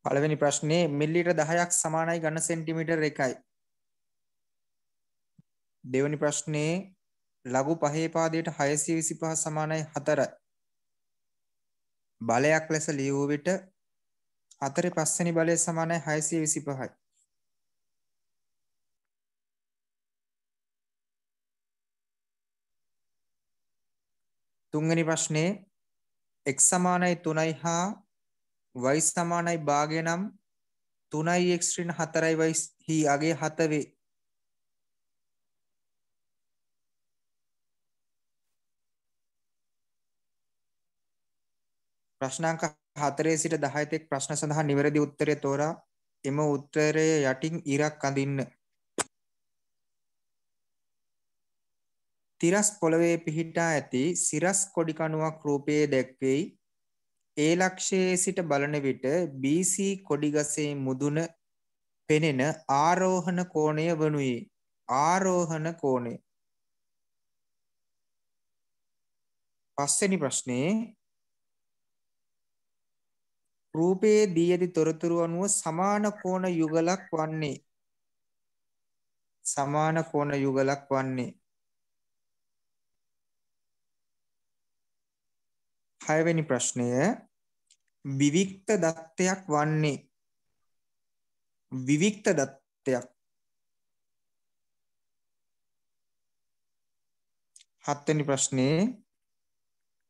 පළවෙනි ප්‍රශ්නේ මිලිලීටර් 10ක් සමානයි ඝන සෙන්ටිමීටර් 1යි. දෙවෙනි ප්‍රශ්නේ ලඝු පහේ පාදයට 625 සමානයි 4යි. බලයක් ලෙස ලියවූ විට 4 පස්වෙනි බලය සමානයි 625යි. තුන්වෙනි ප්‍රශ්නේ x සමානයි 3යි හා y සමානයි භාගය නම් 3යි x ඍණ 4යි y හි අගය 7 වේ. ප්‍රශ්නාංක 4 සිට 10 තෙක් ප්‍රශ්න සඳහා නිවැරදි උත්තරය තෝරා එම උත්තරය යටින් ඉරක් අඳින්න. තිරස් පොළවේ පිහිටා ඇති සිරස් කොඩි කණුවක් රූපයේ දැක්වෙයි. ඒ ලක්ෂයේ සිට බලන විට BC කොඩි ගසේ මුදුන පෙනෙන ආරෝහණ කෝණය වනුයේ. ආරෝහණ කෝණය. පස්වෙනි ප්‍රශ්නේ රූපයේ දී ඇති තොරතුරු අනුව සමාන කෝණ යුගලක් වන්නේ. සමාන කෝණ යුගලක් වන්නේ. 6 වෙනි ප්‍රශ්නය විවික්ත දත්තයක් වන්නේ. විවික්ත දත්තයක්. 7 වෙනි ප්‍රශ්නේ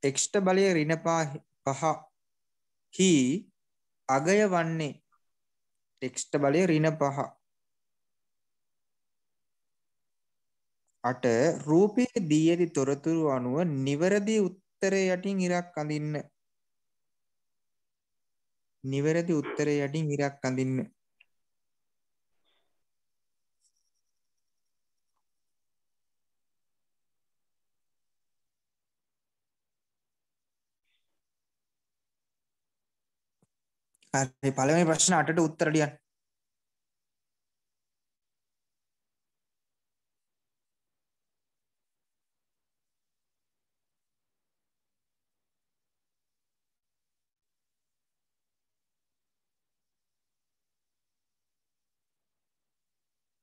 x බලය ඍණ 5 හි අගය වන්නේ. x බලය ඍණ 5. 8 රූපයේ දී ඇති තොරතුරු අනුව නිවැරදි උත්තරය යටින් ඉරක් අඳින්න. නිවැරදි උත්තරය යටින් ඉරක් අඳින්න. හරි පළවෙනි ප්‍රශ්න 8ට උත්තර ලියන්න.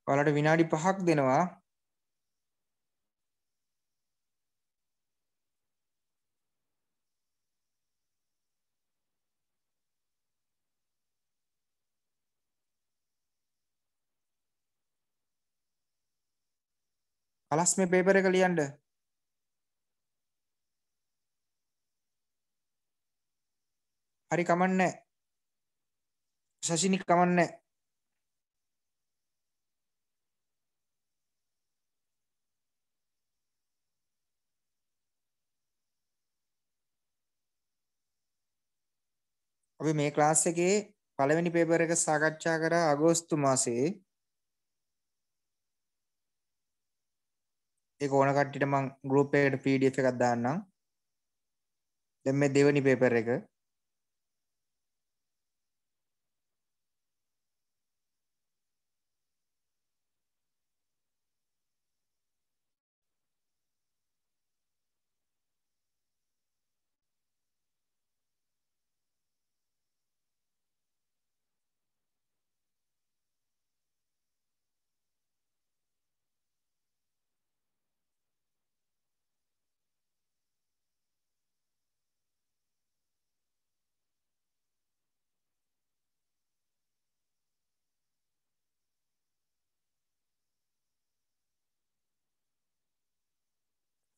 ඔයාලට විනාඩි 5ක් දෙනවා. කලස් මේ පේපර් එක ලියන්න. හරි කමන්නේ. ශෂිනි කමන්නේ. අපි මේ ක්ලාස් එකේ පළවෙනි පේපර් එක සාකච්ඡා කරා අගෝස්තු මාසයේ. ඒක ඕන කට්ටියට මම ගෲප් එකකට PDF එකක් දාන්නම්. දැන් මේ දෙවෙනි පේපර් එක.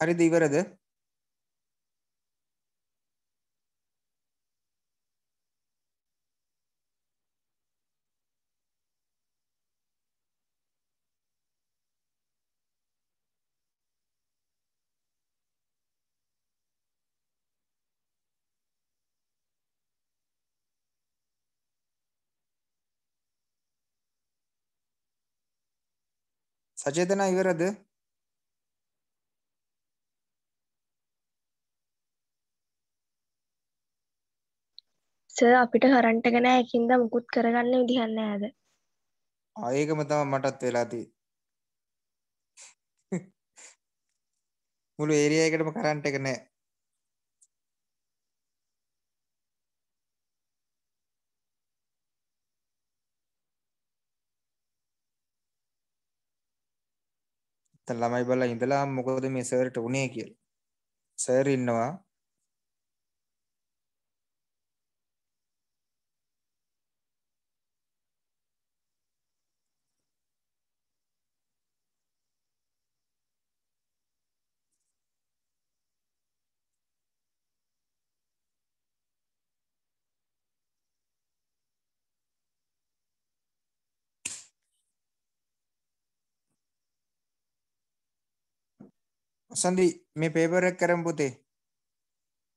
හරිද ඉවරද? සචේතන ඉවරද? සර් අපිට කරන්ට් එක නැහැ ඒකින්ද මුකුත් කරගන්න විදිහක් නැහැද? ඒකම තමයි මටත් වෙලා තියෙන්නේ. මුළු ඒරියා එකටම කරන්ට් එක නැහැ. ළමයි බලලා ඉඳලා මොකද මේ සර්ට උනේ කියලා. සර් ඉන්නවා. සන්දි මේ පේපර් එක කරමු පුතේ.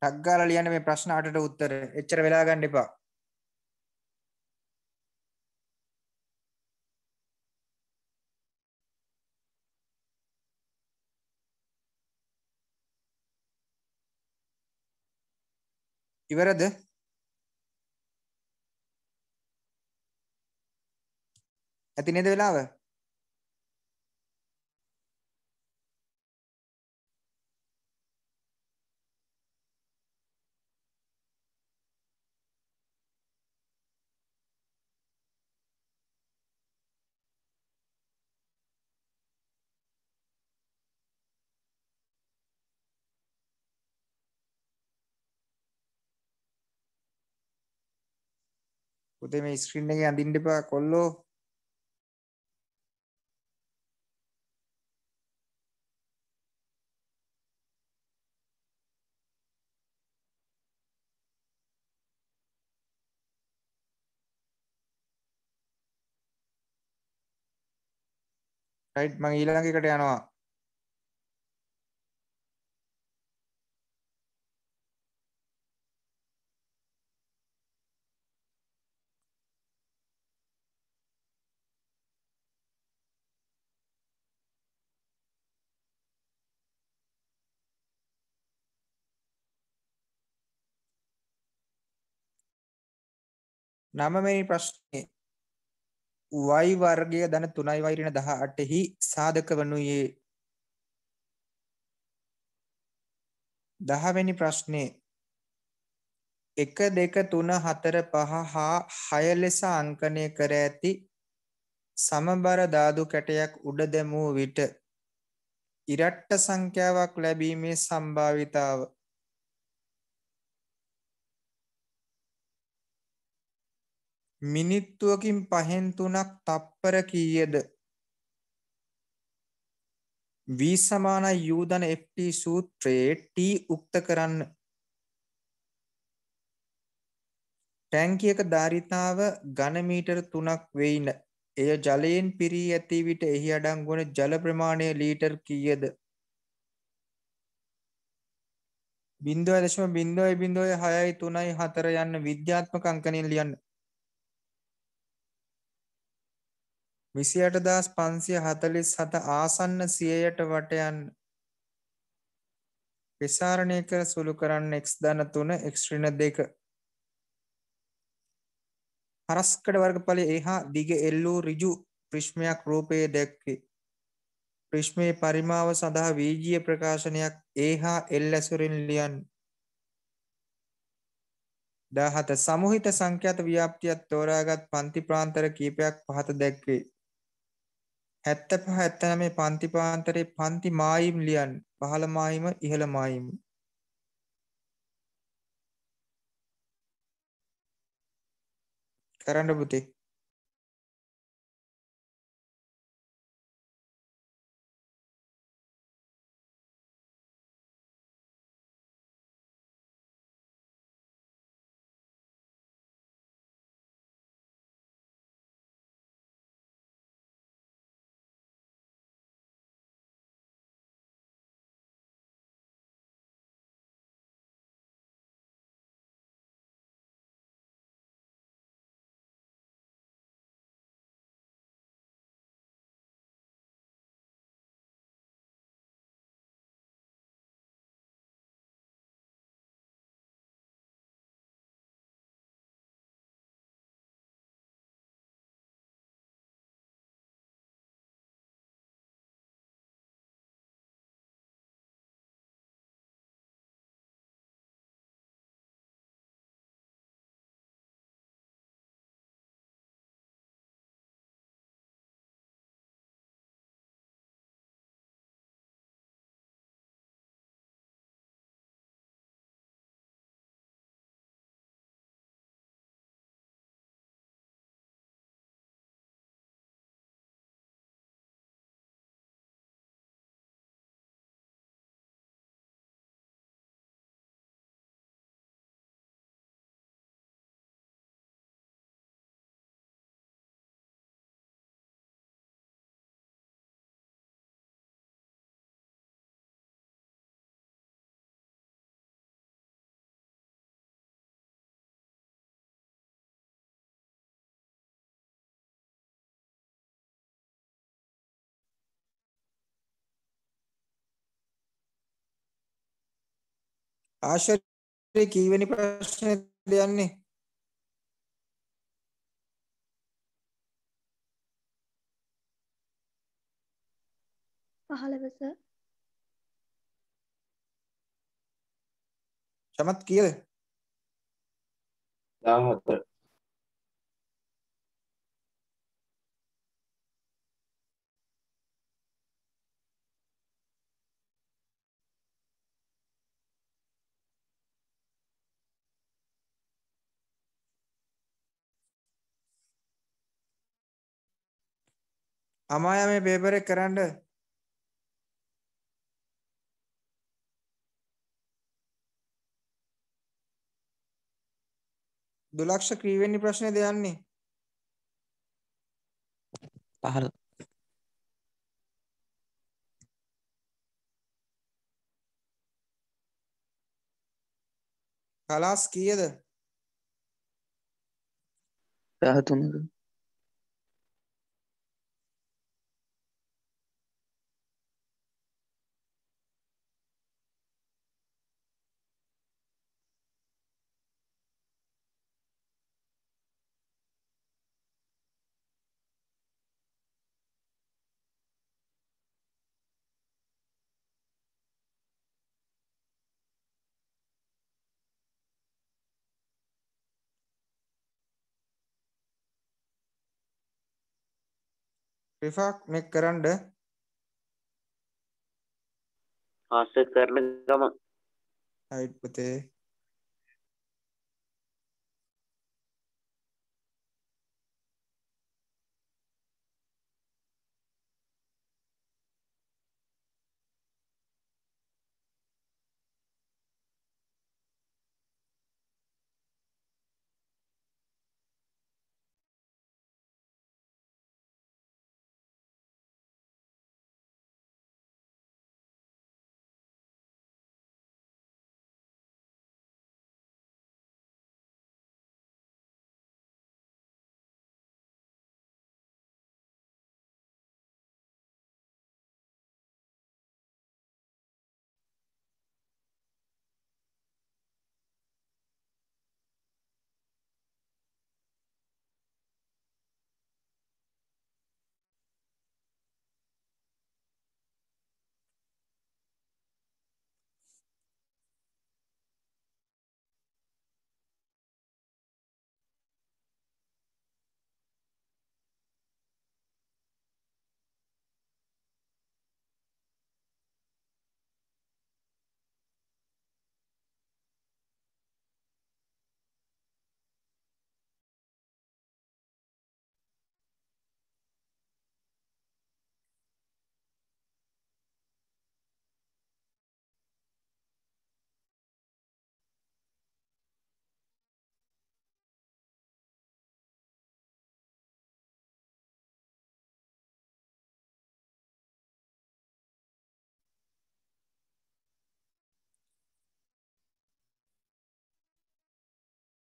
ටක් ගාලා ලියන්න මේ ප්‍රශ්න 8ට උත්තර. එච්චර වෙලා ගන්න එපා. ඉවරද? ඇති නේද වෙලාව? පුතේ මේ ස්ක්‍රීන් එකේ අඳින්න එපා කොල්ලෝ. රයිට් මම ඊළඟ එකට යනවා. නවවෙනි ප්‍රශ්නේ y වර්ගය ධන 3y ඍණ 18 හි සාධක වනුයේ 10 වෙනි ප්‍රශ්නේ 1 2 3 4 5 හා 6 ලෙස අංකනය කර ඇති සමබර ධාතු කැටයක් උඩ දැමූ විට ඉරට්ට සංඛ්‍යාවක් ලැබීමේ සම්භාවිතාව මිනිත්තුවකින් 5න් 3ක් තප්පර කීයද? v සමාන u ධන ft සූත්‍රයේ t උක්ත කරන්න. ටැංකියක ධාරිතාව ඝන මීටර 3ක් වෙයින. එය ජලයෙන් පිරී ඇති විට එහි අඩංගු වන ජල ප්‍රමාණය ලීටර් කීයද? 0.00634 යන්න විද්‍යාත්මක අංකණයෙන් ලියන්න. 28547 ආසන්න 100ට වට යන්න. විසරණය කර සුළු කරන්න x ධන 3 x ඍණ 2. හරස්කඩ වර්ගඵලය එහා දිග එල් වූ ඍජු ප්‍රිස්මයක් රූපයේ දැක්වේ. ප්‍රිස්මයේ පරිමාව සඳහා වීජීය ප්‍රකාශනයක් එහා එල් ඇසුරින් ලියන්න. 17 සමූහිත සංඛ්‍යාත ව්‍යාප්තියක් තෝරාගත් පන්ති ප්‍රාන්තර කීපයක් පහත දැක්වේ. 75 79 පන්ති ප්‍රාන්තරේ පන්ති මායිම් ලියන්න. පහළ මායිම ඉහළ මායිම. කරන්න පුතේ. ආශ්චර්ය කීවෙනි ප්‍රශ්නේද යන්නේ? පහළව සර්. චමත් කීයද? 14. අමායා මේ පේපර් එක කරන්න. දුලක්ෂ කීවෙනි ප්‍රශ්නේද යන්නේ? 15. කලාස් කීයද? 13. රිෆාක් මේක කරන්න. ආස කරන ගම හයිට් පුතේ.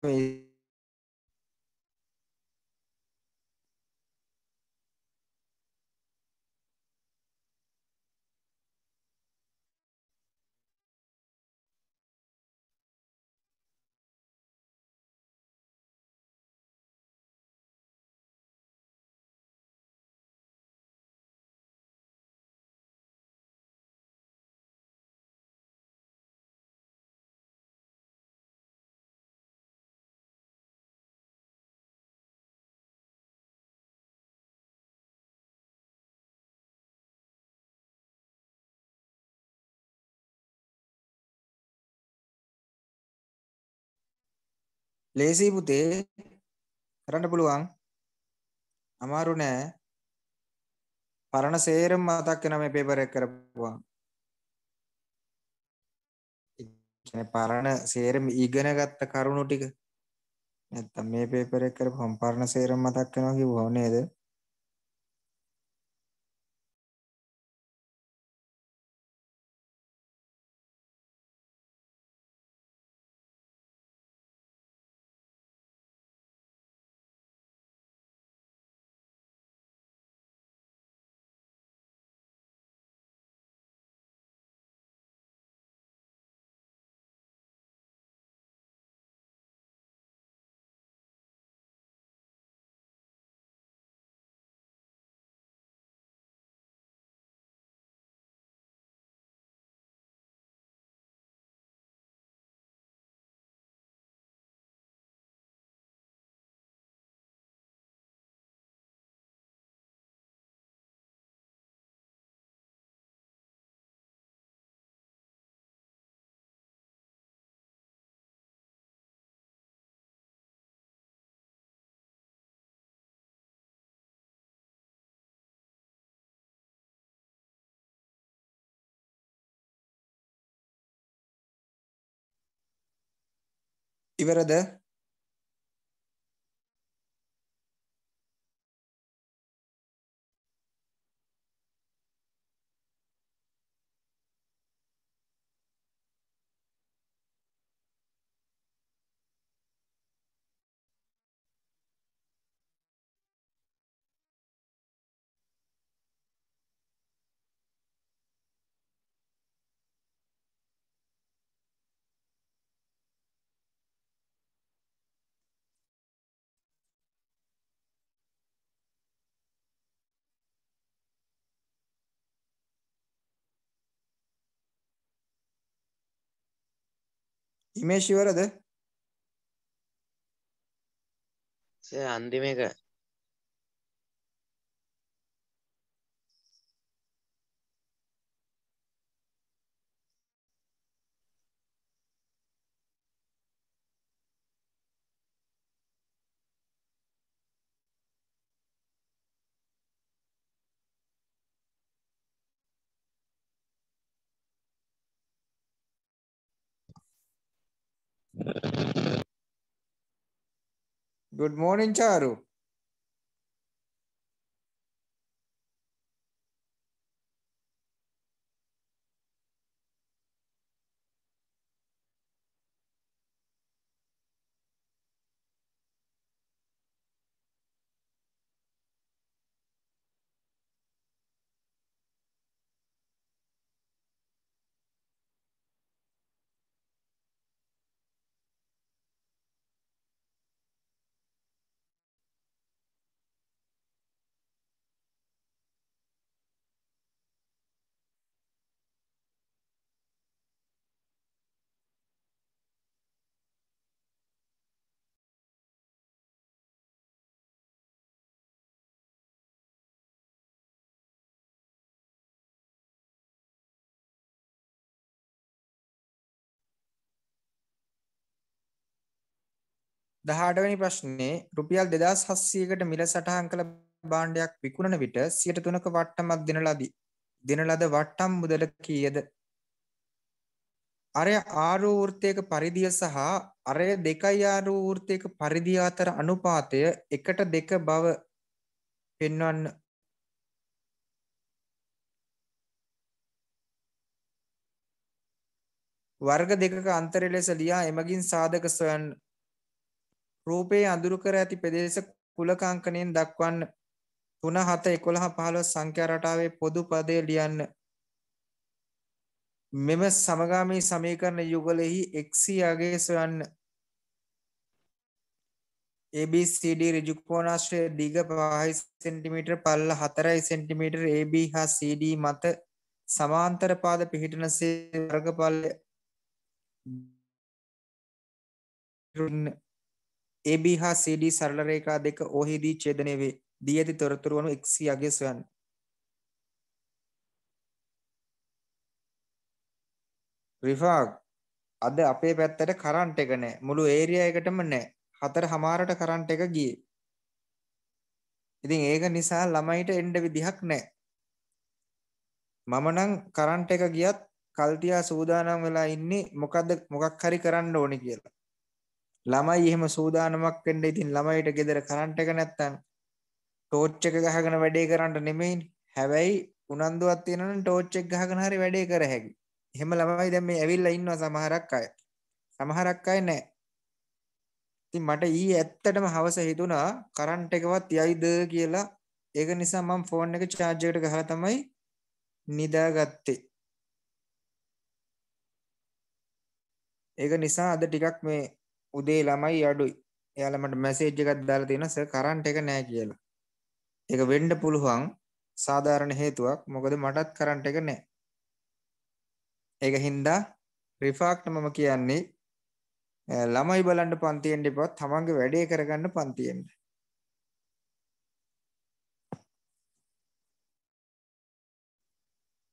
මේ ලේසි පුතේ කරන්න පුළුවන්. අමාරු නෑ. පරණ සේරම මතක් වෙන මේ පේපර් එක කරපුවා. ඒ කියන්නේ පරණ සේරම ඉගෙන ගත්ත කරුණු ටික. නැත්තම් මේ පේපර් එක කරපුවම පරණ සේරම මතක් වෙනවා කිව්වෝ නේද? ඉවරද? ඉමේෂ් ඉවරද? සර් අන්තිම එක good morning චාරු. දහඅටවෙනි ප්‍රශ්නේ රුපියල් 2700කට මිල සටහන් කළ භාණ්ඩයක් විකුණන විට 3ක වට්ටමක් දෙන ලද වට්ටම් මුදල කීයද? අරය ආරු වෘත්තයක පරිධිය සහ අරය 2 ආරු වෘත්තයක පරිධිය අතර අනුපාතය 1:2 බව පෙන්වන්න. වර්ග දෙකක අන්තරය ලෙස ලියා එමගින් සාධක සොයන්න. රූපයේ අඳුරු කර ඇති ප්‍රදේශ කුලක අංකණයෙන් දක්වන්න. 3 7 11 15 සංඛ්‍යා රටාවේ පොදු පදය ලියන්න. මෙම සමගාමී සමීකරණ යුගලෙහි x අගය සොයන්න. ABCD ඍජු කෝණාශ්‍රය දිග 5 cm පළල 4 cm AB හා CD මත සමාන්තර පාද පිහිටනසේ වර්ගඵලය AB හා CD සරල රේඛා දෙක ඔහිදී ඡේදනය වේ. දී ඇති තොරතුරු අනුව x අගය සොයන්න. රිෆාක් අද අපේ පැත්තට කරන්ට් එක නැහැ. මුළු ඒරියා එකටම නැහැ. 4:00ට කරන්ට් එක ගියේ. ඉතින් ඒක නිසා ළමයිට එන්න විදිහක් නැහැ. මම නම් කරන්ට් එක ගියත් කල්තියා සූදානම් වෙලා ඉන්නේ මොකක් හරි කරන්න ඕනේ කියලා. ළමයි එහෙම සූදානමක් වෙන්න ඉතින් ළමයිට ගෙදර කරන්ට් එක නැත්තම් ටෝච් එක ගහගෙන වැඩේ කරන්න නෙමෙයිනේ. හැබැයි උනන්දුවක් තියෙනවා නම් ටෝච් එක ගහගෙන හරි වැඩේ කර හැකියි. එහෙම ළමයි දැන් මේ ඇවිල්ලා ඉන්නවා සමහරක් අය. සමහරක් අය නැහැ. ඉතින් මට ඊයේ ඇත්තටම හවස හිතුණා කරන්ට් එකවත් යයිද කියලා. ඒක නිසා මම ෆෝන් එක charge එකට ගහලා තමයි නිදාගත්තේ. ඒක නිසා අද ටිකක් මේ උදේ ළමයි අඩුයි. එයාලා මට මැසේජ් එකක් දාලා තියෙනවා සර් කරන්ට් එක නැහැ කියලා. ඒක වෙන්න පුළුවන් සාධාරණ හේතුවක්. මොකද මටත් කරන්ට් එක නැහැ. ඒක හින්දා රිෆාක්ට මම කියන්නේ ළමයි බලන්න පන්තියෙන් එපා තමන්ගේ වැඩේ කරගන්න පන්තියෙන්.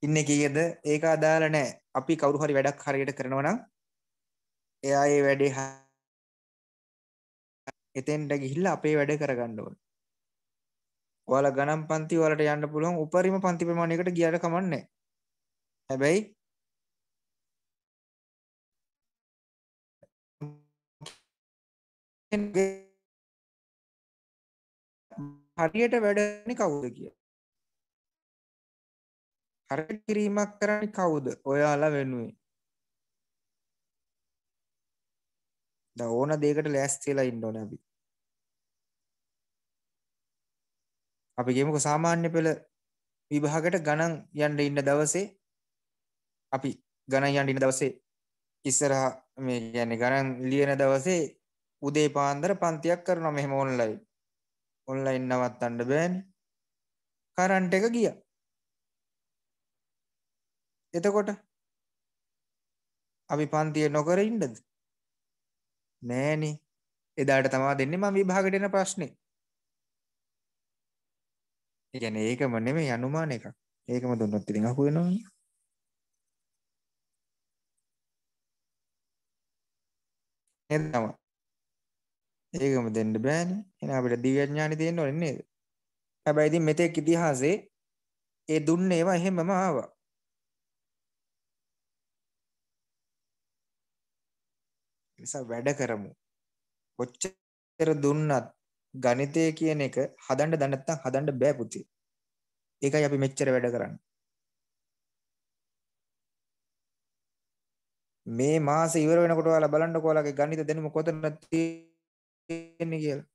ඉන්නේ කීයද? ඒක අදාළ නැහැ. අපි කවුරු හරි වැඩක් හරියට කරනවා නම් එයා ඒ වැඩේ එතෙන්ට ගිහිල්ලා අපේ වැඩේ කරගන්න ඕනේ. ඔයාලා ගණන් පන්ති වලට යන්න පුළුවන් උපරිම පන්ති ප්‍රමාණයකට ගියාට කමක් නැහැ. හැබැයි හරියට වැඩ කරන්නේ කවුද කියලා. හරියට කිරීමක් කරන්නේ කවුද? ඔයාලා වෙනුවෙන්. දැන් ඕන දෙයකට ලෑස්ති වෙලා ඉන්න ඕනේ අපි. අපි කියමුකෝ සාමාන්‍ය පෙළ විභාගයට ගණන් යන්න ඉන්න දවසේ අපි ගණන් යන්න ඉන්න දවසේ ඉස්සරහා මේ කියන්නේ ගණන් ලියන දවසේ උදේ පාන්දර පන්තියක් කරනවා මෙහෙම ඔන්ලයින්. ඔන්ලයින් නවත්තන්න බෑනේ. කරන්ට් එක ගියා. එතකොට අපි පන්තිය නොකර ඉන්නද? නෑනේ. එදාට තමයි දෙන්නේ මම විභාගයට එන ප්‍රශ්නේ. ඒ කියන්නේ ඒකම නෙමෙයි අනුමාන එකක්. ඒකම දුන්නොත් ඉතින් අහු වෙනවනේ. නේද තමයි. ඒකම දෙන්න බෑනේ. එහෙනම් අපිට දිව්‍ය ඥානෙ තියෙන්න ඕනේ නේද? හැබැයි ඉතින් මෙතෙක් ඉතිහාසයේ ඒ දුන්නේ ඒවා එහෙමම ආවා. නිසා වැඩ කරමු. කොච්චර දුන්නත් ගණිතය කියන එක හදන්න දැන නැත්නම් හදන්න බෑ පුතේ. ඒකයි අපි මෙච්චර වැඩ කරන්නේ. මේ මාස ඉවර වෙනකොට ඔයාලා බලන්නකෝ ඔයාලගේ ගණිත දැනුම කොතනද තියෙන්නේ කියලා.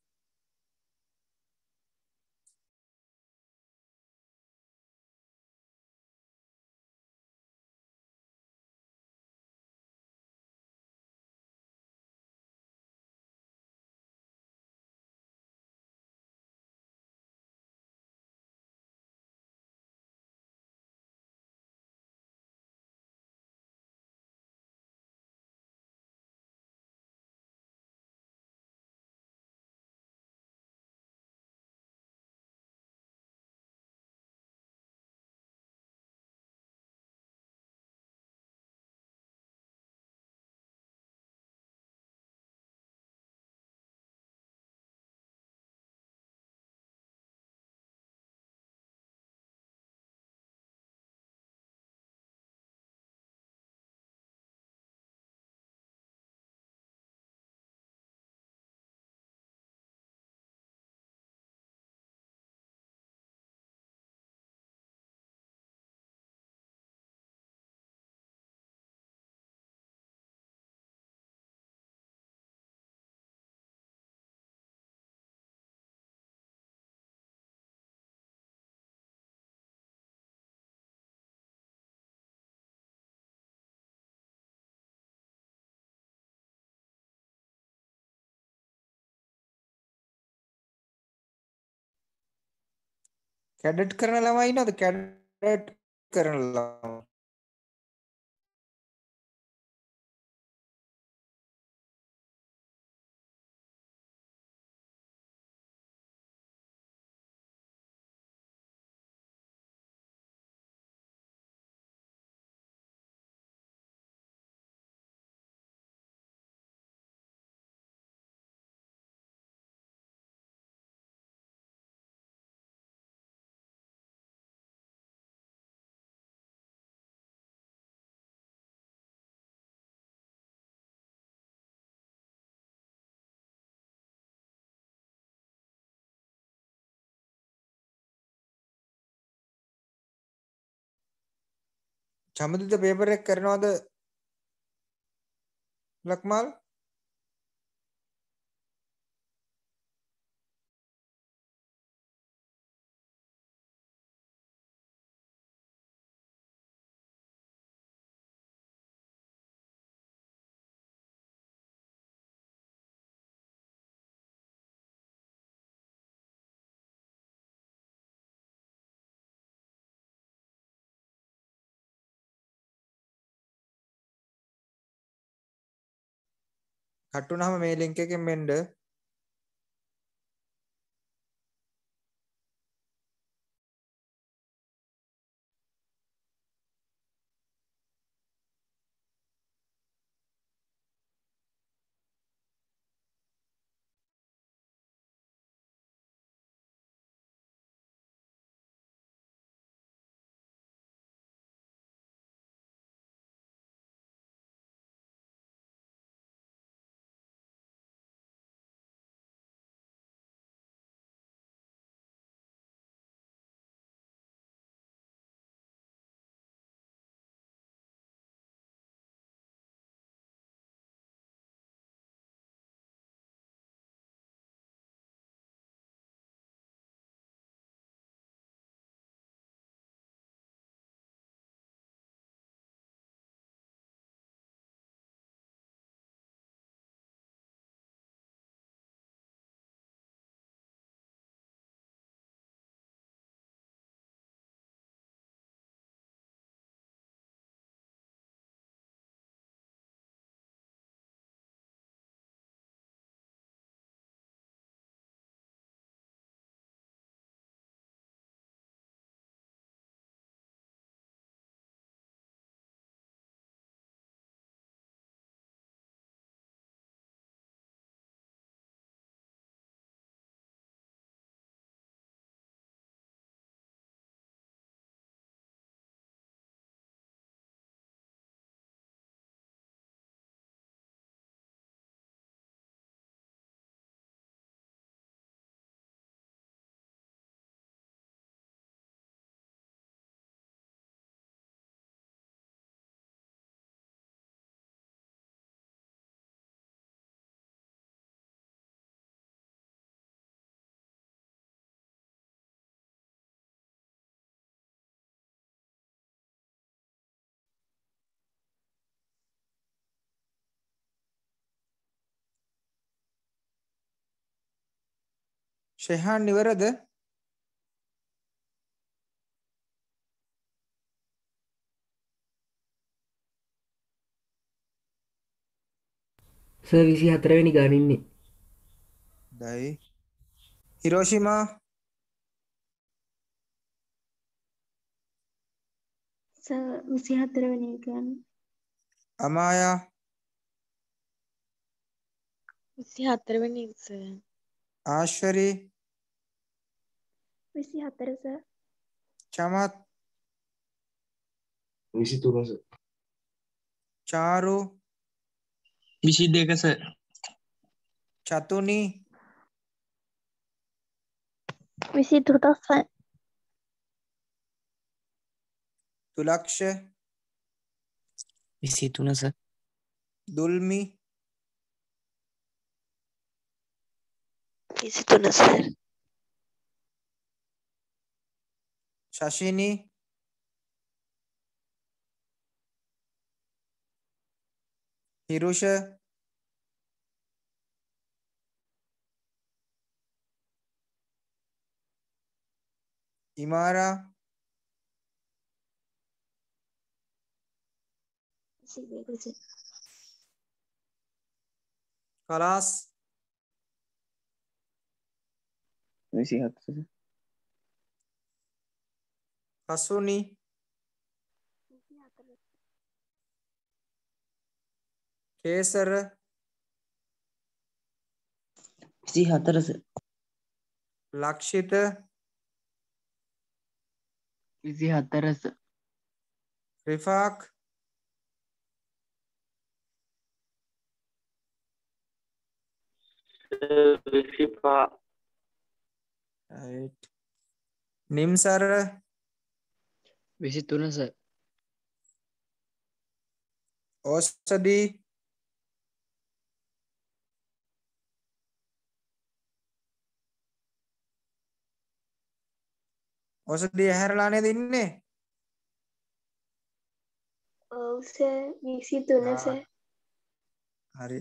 කැඩට් කරන ළමයි ඉන්නවද? කැඩට් කරන ළමයි. චමදිත පේපර් එක කරනවද? ලක්මාල් කට් වුණාම මේ ලින්ක් එකෙන් මෙන්න ශෙහාන් ඉවරද? සර් 24 වෙනි ගාන ඉන්නේ. දයි. හිරෝෂිමා සර් 24 වෙනි එක ගන්න. අමායා 24 වෙනි එක sir. Ashwari 24 sir. Chamath 23 sir. Charu 22 sir. Chathuni 23 sir. Thulaksha 23 sir. Dulmi 23 sir. Shashini Hirusha Imara 22 sir. කලාස් 27 sir. Kasuni 24 Kesara 24 sir. Lakshitha 24 sir. Rifak විසිපා right. නිම්සර 23 සර්. ඕස්ටදී ඕසදී ඇහැරලා නේද ඉන්නේ? ඔව් සර් 23 සර්. හරි.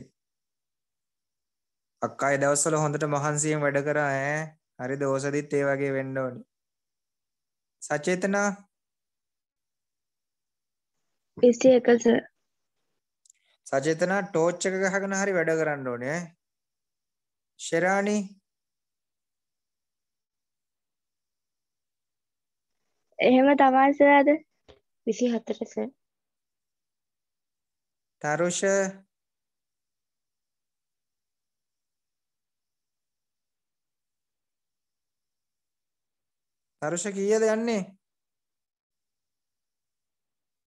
අක්කා ඒ දවස්වල හොඳට මහන්සියෙන් වැඩ කරා ඈ. හරිද? ඕසදීත් ඒ වගේ වෙන්න ඕනි. සචේතනා 21 සර්. සචේතනා ටෝච් එක ගහගෙන හරි වැඩ කරන්න ඕනේ ඈ. ශෙරානි එහෙම තමයි සර් අද 24 සර්. තරුෂ තරුෂ කීයද යන්නේ?